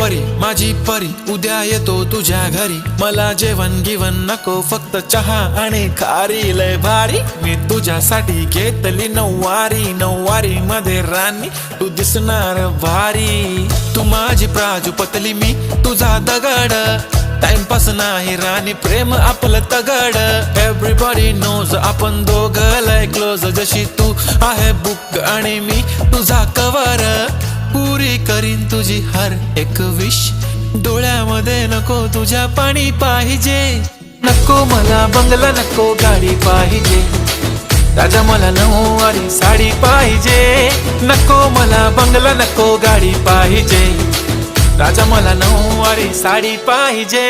परी माझी परी उद्या येतो तुझ्या घरी, मला जेवण गिवण नको फक्त चहा आणि खारी, लय भारी मी तुझ्यासाठी घेतली नऊवारी, नऊवारी मध्ये राणी तू दिसणार भारी, तू माझी प्राजूपतली मी तुझा दगड, टाइमपास नाही राणी प्रेम आपलं तगड, एव्हरीबॉडी नोज आपण दोघं लय क्लोज, जशी तू आहे बुक आणि मी तुझा कवर, पुरी करीन तुझी हर एक विश, डोळ्यामध्ये नको तुझ्या पाणी पाहिजे, नको मला बंगला नको गाडी पाहिजे, राजा मला नऊवारी साडी पाहिजे, नको मला बंगला नको गाडी पाहिजे, राजा मला नऊवारी साडी पाहिजे।